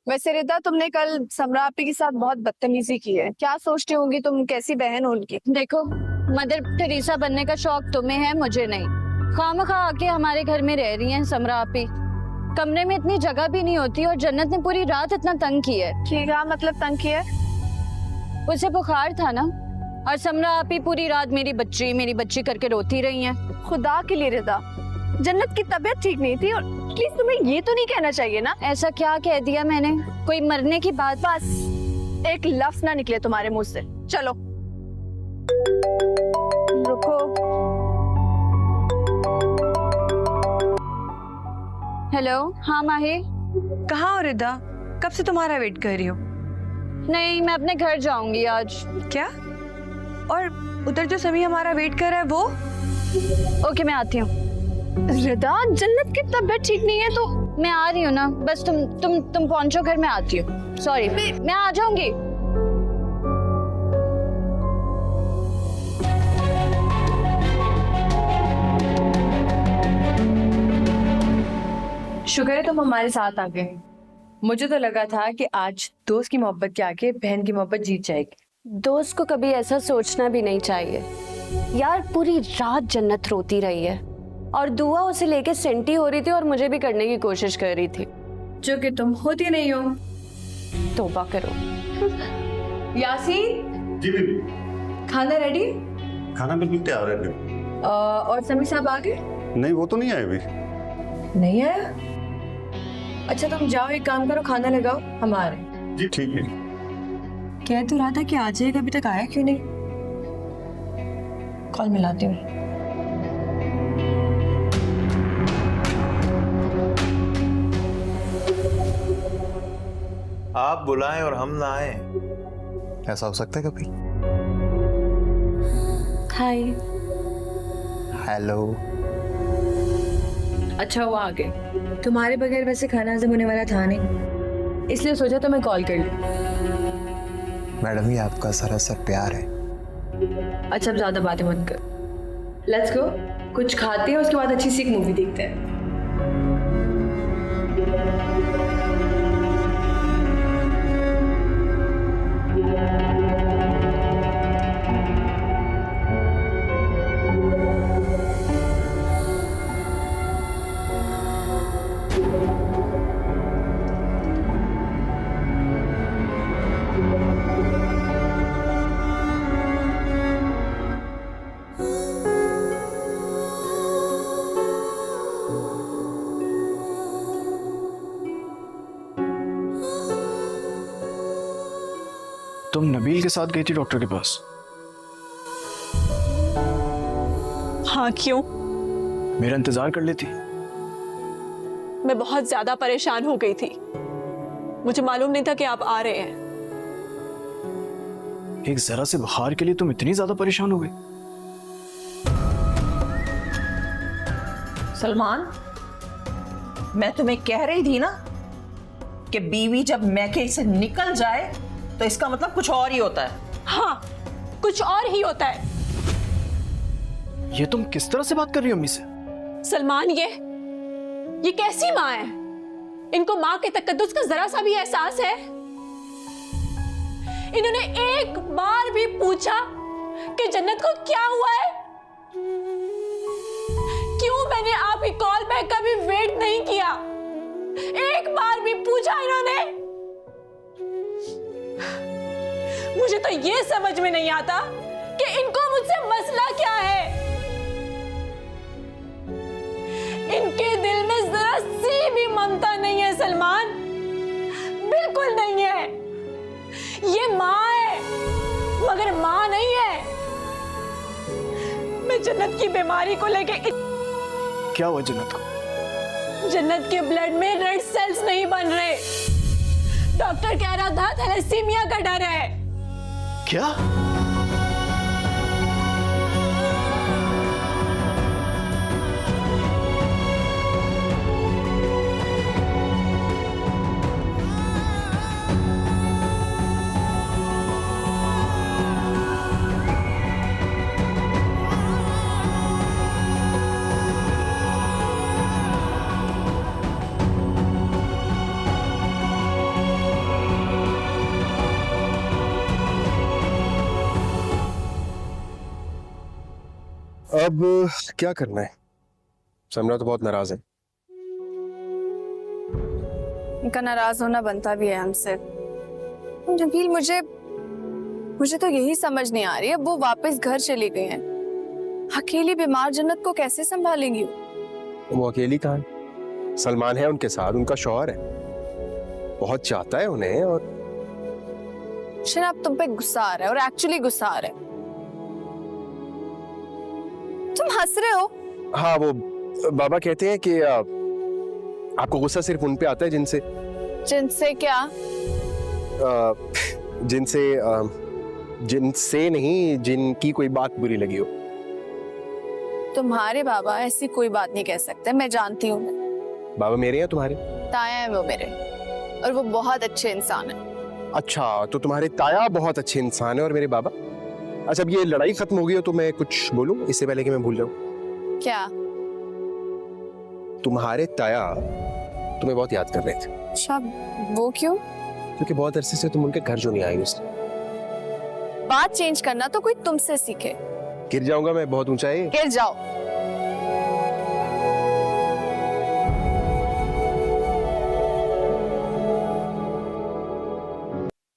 वैसे रिदा, तुमने कल समरा आपी के साथ बहुत बदतमीजी की है। क्या सोचती होंगी तुम? कैसी बहन हो उनकी? देखो, मदर टेरेसा बनने का शौक तुम्हें है, मुझे नहीं। खामखा आके हमारे घर में रह रही हैं समरा आपी। कमरे में इतनी जगह भी नहीं होती और जन्नत ने पूरी रात इतना तंग किया है। क्या मतलब तंग किया है? उसे बुखार था ना, और समरा आपी पूरी रात मेरी बच्ची करके रोती रही हैं। खुदा के लिए रिदा, जन्नत की तबीयत ठीक नहीं थी और प्लीज तुम्हें ये तो नहीं कहना चाहिए ना। ऐसा क्या कह दिया मैंने? कोई मरने की बात? बस एक लफ्ज ना निकले तुम्हारे मुंह से। चलो रुको। हेलो, हाँ माही। कहाँ हो रिदा? कब से तुम्हारा वेट कर रही हो। नहीं, मैं अपने घर जाऊंगी आज। क्या? और उधर जो समी हमारा वेट कर रहा है वो? ओके, मैं आती हूँ। रिदा, जन्नत की तबीयत ठीक नहीं है तो मैं आ रही हूँ ना, बस तुम पहुंचो घर, मैं आती हूँ। सॉरी, मैं आ जाऊंगी। शुक्र है तुम हमारे साथ आ गए। मुझे तो लगा था कि आज दोस्त की मोहब्बत के आके बहन की मोहब्बत जीत जाएगी। दोस्त को कभी ऐसा सोचना भी नहीं चाहिए यार। पूरी रात जन्नत रोती रही है और दुआ उसे लेके सेंटी हो रही थी और मुझे भी करने की कोशिश कर रही थी, जो कि तुम होती नहीं हो। तौबा करो। यासीन, जी बीबी। खाना रेडी? खाना बिल्कुल तैयार है बीबी। और समी साहब आ गए? नहीं, वो तो नहीं आए अभी। नहीं आया? अच्छा तुम जाओ, एक काम करो, खाना लगाओ, हम आ रहे हैं। जी ठीक है। कह तो रहा था कि आ जाएगा, अभी तक आया क्यों नहीं? कॉल मिलाती हूँ। आप बुलाएं और हम ना आए, ऐसा हो सकता है कभी? हाय। हेलो। अच्छा वो आ गए। तुम्हारे बगैर वैसे खाना हजम होने वाला था नहीं, इसलिए सोचा तो मैं कॉल कर लूं। मैडम, ये आपका सरासर प्यार है। अच्छा अब ज्यादा बातें मत कर, लेट्स गो। कुछ खाते हैं, उसके बाद अच्छी सी एक मूवी देखते हैं। तुम नबील के साथ गई थी डॉक्टर के पास? हाँ, क्यों? मेरा इंतजार कर लेती। मैं बहुत ज्यादा परेशान हो गई थी, मुझे मालूम नहीं था कि आप आ रहे हैं। एक जरा से बुखार के लिए तुम इतनी ज्यादा परेशान हो गई? सलमान, मैं तुम्हें कह रही थी ना कि बीवी जब मैके से निकल जाए तो इसका मतलब कुछ और ही होता है। हाँ, कुछ और ही होता है। ये तुम किस तरह से बात कर रही हो अम्मी से? सलमान, ये कैसी माँ है? इनको माँ के तकद्दुस का जरा सा भी एहसास है? इन्होंने एक बार भी पूछा कि जन्नत को क्या हुआ है? क्यों मैंने आपकी कॉल बैक का भी वेट नहीं किया? एक बार भी पूछा इन्होंने? मुझे तो ये समझ में नहीं आता कि इनको मुझसे मसला क्या है। इनके दिल में जरा सी भी ममता नहीं है सलमान, बिल्कुल नहीं है। ये माँ है मगर माँ नहीं है। मैं जन्नत की बीमारी को लेके क्या हुआ जन्नत को? जन्नत के ब्लड में रेड सेल्स नहीं बन रहे। डॉक्टर कह रहा था थैलेसीमिया का डर है। क्या? अब क्या करना है? समरा तो बहुत नाराज है। उनका नाराज होना बनता भी है हमसे। नबील, मुझे तो यही समझ नहीं आ रही, अब वो वापस घर चली गई हैं, अकेली बीमार जन्नत को कैसे संभालेंगी? वो अकेली कहाँ है? सलमान है उनके साथ, उनका शौहर है, बहुत चाहता है उन्हें। और शराब तुम पे गुस्सा आ रहा है, और एक्चुअली गुस्सा आ रहा है। तुम हंस रहे हो? हाँ, वो बाबा कहते हैं कि आपको गुस्सा सिर्फ उन पे आता है जिनसे क्या? जिनसे नहीं, जिनकी कोई बात बुरी लगी हो। तुम्हारे बाबा ऐसी कोई बात नहीं कह सकते, मैं जानती हूँ। बाबा मेरे हैं तुम्हारे? ताया है वो मेरे, और वो बहुत अच्छे इंसान है। अच्छा, तो तुम्हारे ताया बहुत अच्छे इंसान है और मेरे बाबा? अच्छा, अब ये लड़ाई खत्म हो गई हो तो मैं कुछ बोलूं इससे पहले कि मैं भूल जाऊं? क्या? तुम्हारे ताया तुम्हें बहुत याद कर रहे थे। अच्छा, वो क्यों? क्योंकि बहुत अरसे से तुम उनके घर जो नहीं आई उसने। बात चेंज करना तो कोई तुमसे सीखे। गिर जाऊंगा मैं बहुत ऊंचाई। गिर जाओ।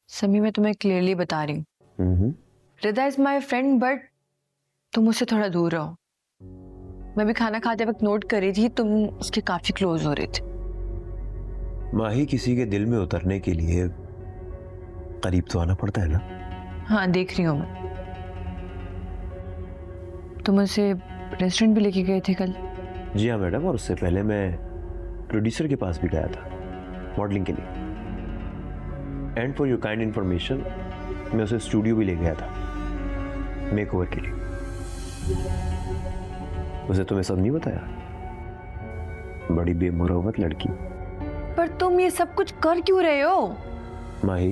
समी, मैं तुम्हें क्लियरली बता रही हूँ, रिदा इज माई फ्रेंड, बट तुम उससे थोड़ा दूर रहो। मैं भी खाना खाते वक्त नोट कर रही थी, तुम उसके काफी क्लोज हो रहे थे। माही, किसी के दिल में उतरने के लिए करीब तो आना पड़ता है ना? हाँ, देख रही हूँ मैं। तुम उसे रेस्टोरेंट भी लेके गए थे कल? जी हाँ मैडम, और उससे पहले मैं प्रोड्यूसर के पास भी गया था मॉडलिंग के लिए। And for your kind information, मैं उसे स्टूडियो भी ले गया था मेकओवर के लिए। उसे तुम्हें सब नहीं बताया? बड़ी बेमुरवत लड़की। पर तुम ये सब कुछ कर क्यों रहे हो? माही,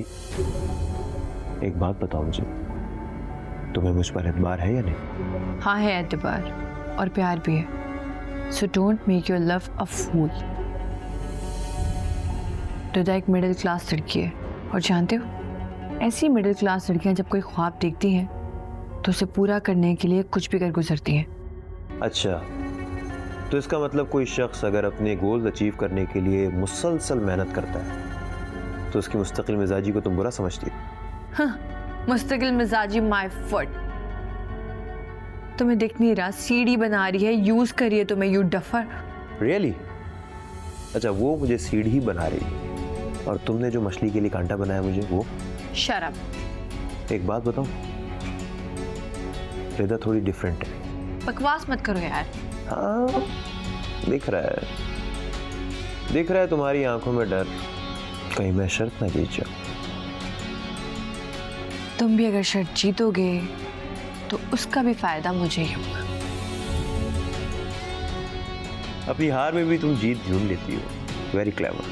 एक बात बताओ मुझे, तुम्हें मुझ पर एतबार है या नहीं? हाँ है एतबार, और प्यार भी है। So don't make your love a fool. Rida एक मिडिल क्लास लड़की है, और जानते हो, ऐसी मिडिल क्लास लड़कियां जब कोई ख्वाब देखती हैं तो उसे पूरा करने के लिए कुछ भी कर गुजरती हैं। अच्छा, तो इसका मतलब कोई शख्स अगर अपने गोल्स अचीव करने के लिए मुसलसल मेहनत करता है तो उसकी मुस्तकिल मिजाजी को तुम बुरा समझती हो? हाँ, मुस्तकिल मिजाजी माय फुट। तुम्हें दिख नहीं रहा, सीढ़ी बना रही है, यूज करिए तुम्हें, यू डफर। रियली? अच्छा, वो मुझे सीढ़ी बना रही, और तुमने जो मछली के लिए कांटा बनाया मुझे, वो? शराब। एक बात बताऊं, रिदा थोड़ी डिफरेंट है। बकवास मत करो यार। हाँ, दिख रहा है तुम्हारी आंखों में डर, कहीं मैं शर्त ना जीत जाऊं। तुम भी अगर शर्त जीतोगे तो उसका भी फायदा मुझे ही होगा। अपनी हार में भी तुम जीत ढूंढ लेती हो। Very clever.